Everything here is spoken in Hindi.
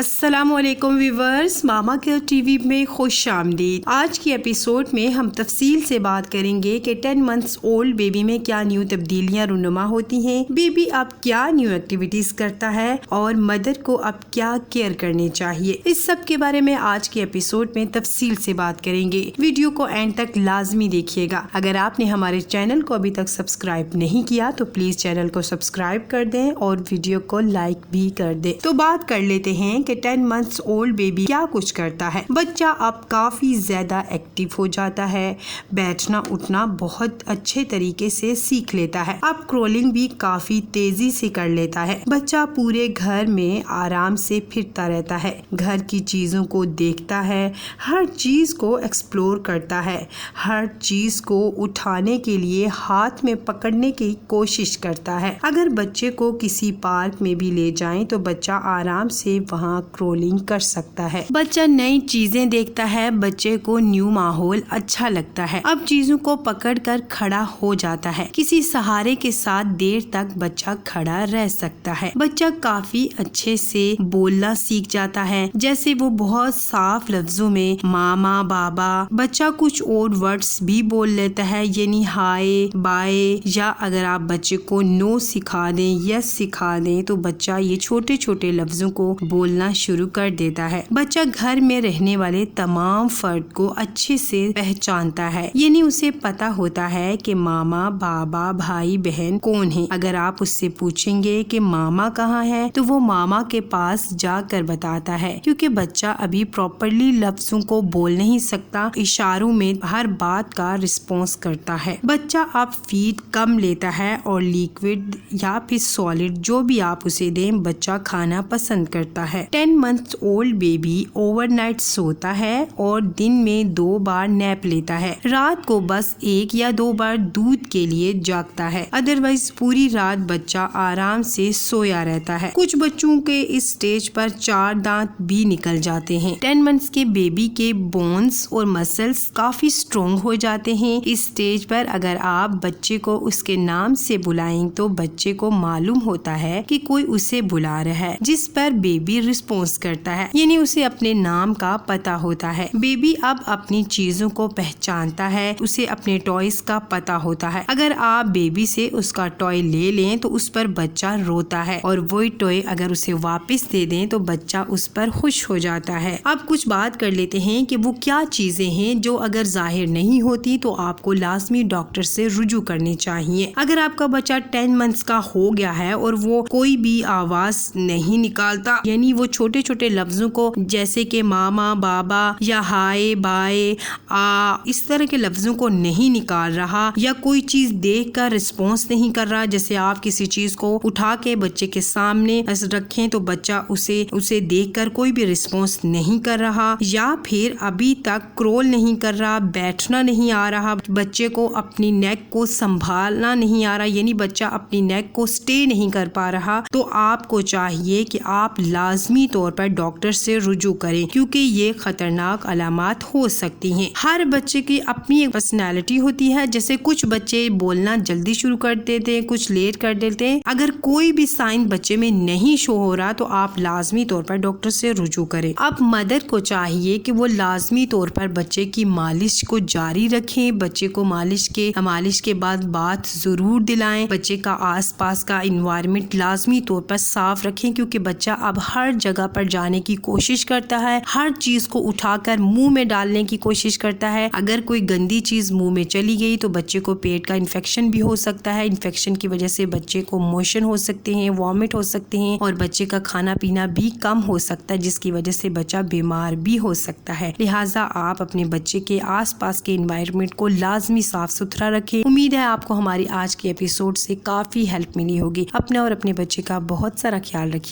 अस्सलामुअलैकुम व्यूवर्स, मामा केयर टीवी में खुश आमदीद। आज की एपिसोड में हम तफसील से बात करेंगे कि 10 मंथ्स ओल्ड बेबी में क्या न्यू तब्दीलियां रुनुमा होती हैं, बेबी अब क्या न्यू एक्टिविटीज करता है और मदर को अब क्या केयर करनी चाहिए। इस सब के बारे में आज के एपिसोड में तफसील से बात करेंगे। वीडियो को एंड तक लाजमी देखिएगा। अगर आपने हमारे चैनल को अभी तक सब्सक्राइब नहीं किया तो प्लीज चैनल को सब्सक्राइब कर दें और वीडियो को लाइक भी कर दें। तो बात कर लेते हैं कि 10 मंथ्स ओल्ड बेबी क्या कुछ करता है। बच्चा अब काफी ज्यादा एक्टिव हो जाता है, बैठना उठना बहुत अच्छे तरीके से सीख लेता है। अब क्रोलिंग भी काफी तेजी से कर लेता है। बच्चा पूरे घर में आराम से फिरता रहता है, घर की चीजों को देखता है, हर चीज को एक्सप्लोर करता है, हर चीज को उठाने के लिए हाथ में पकड़ने की कोशिश करता है। अगर बच्चे को किसी पार्क में भी ले जाएं तो बच्चा आराम से वहाँ क्रोलिंग कर सकता है। बच्चा नई चीजें देखता है, बच्चे को न्यू माहौल अच्छा लगता है। अब चीजों को पकड़कर खड़ा हो जाता है, किसी सहारे के साथ देर तक बच्चा खड़ा रह सकता है। बच्चा काफी अच्छे से बोलना सीख जाता है, जैसे वो बहुत साफ लफ्जों में मामा बाबा। बच्चा कुछ और वर्ड्स भी बोल लेता है, यानी हाय बाय, या अगर आप बच्चे को नो सिखा दें, यस सिखा दें तो बच्चा ये छोटे छोटे लफ्जों को बोलना शुरू कर देता है। बच्चा घर में रहने वाले तमाम फर्द को अच्छे से पहचानता है, यानी उसे पता होता है कि मामा बाबा भाई बहन कौन है। अगर आप उससे पूछेंगे कि मामा कहाँ है तो वो मामा के पास जाकर बताता है, क्योंकि बच्चा अभी प्रॉपरली लफ्जों को बोल नहीं सकता, इशारों में हर बात का रिस्पॉन्स करता है। बच्चा अब फीड कम लेता है और लिक्विड या फिर सॉलिड जो भी आप उसे दें बच्चा खाना पसंद करता है। 10 मंथ्स ओल्ड बेबी ओवरनाइट सोता है और दिन में 2 बार नैप लेता है। रात को बस 1 या 2 बार दूध के लिए जागता है, अदरवाइज पूरी रात बच्चा आराम से सोया रहता है। कुछ बच्चों के इस स्टेज पर 4 दांत भी निकल जाते हैं। 10 मंथ्स के बेबी के बोन्स और मसल्स काफी स्ट्रॉन्ग हो जाते हैं। इस स्टेज पर अगर आप बच्चे को उसके नाम से बुलाएं तो बच्चे को मालूम होता है कि कोई उसे बुला रहा है, जिस पर बेबी रिस्पॉन्स करता है, यानी उसे अपने नाम का पता होता है। बेबी अब अपनी चीजों को पहचानता है, उसे अपने टॉयज का पता होता है। अगर आप बेबी से उसका टॉय ले लें तो उस पर बच्चा रोता है और वही टॉय अगर उसे वापस दे दें तो बच्चा उस पर खुश हो जाता है। अब कुछ बात कर लेते हैं कि वो क्या चीजें हैं जो अगर जाहिर नहीं होती तो आपको लाजमी डॉक्टर से रुजू करनी चाहिए। अगर आपका बच्चा 10 मंथ्स का हो गया है और वो कोई भी आवाज नहीं निकालता, यानी वो छोटे छोटे लफ्जों को जैसे कि मामा बाबा या हाय बाय आ इस तरह के लफ्जों को नहीं निकाल रहा, या कोई चीज देख कर रिस्पॉन्स नहीं कर रहा, जैसे आप किसी चीज को उठा के बच्चे के सामने रखें तो बच्चा उसे देखकर कोई भी रिस्पॉन्स नहीं कर रहा, या फिर अभी तक क्रोल नहीं कर रहा, बैठना नहीं आ रहा, बच्चे को अपनी नेक को संभालना नहीं आ रहा, यानी बच्चा अपनी नेक को स्टे नहीं कर पा रहा, तो आपको चाहिए कि आप लाजमी तौर पर डॉक्टर से रुजू करें, क्योंकि ये खतरनाक अलामात हो सकती हैं। हर बच्चे की अपनी एक पर्सनैलिटी होती है, जैसे कुछ बच्चे बोलना जल्दी शुरू कर देते हैं, कुछ लेट कर देते हैं। अगर कोई भी साइन बच्चे में नहीं शो हो रहा तो आप लाजमी तौर पर डॉक्टर से रुजू करें। अब मदर को चाहिए कि वो लाजमी तौर पर बच्चे की मालिश को जारी रखें, बच्चे को मालिश के बाद बात जरूर दिलाएं, बच्चे का आसपास का इन्वायरमेंट लाजमी तौर पर साफ रखें, क्योंकि बच्चा अब हर जगह पर जाने की कोशिश करता है, हर चीज को उठाकर मुंह में डालने की कोशिश करता है। अगर कोई गंदी चीज मुंह में चली गई तो बच्चे को पेट का इन्फेक्शन भी हो सकता है। इन्फेक्शन की वजह से बच्चे को मोशन हो सकते हैं, वॉमिट हो सकते हैं और बच्चे का खाना पीना भी कम हो सकता है, जिसकी वजह से बच्चा बीमार भी हो सकता है। लिहाजा आप अपने बच्चे के आसपास के इन्वायरमेंट को लाजमी साफ सुथरा रखें। उम्मीद है आपको हमारी आज की एपिसोड से काफी हेल्प मिली होगी। अपने और अपने बच्चे का बहुत सारा ख्याल रखिए।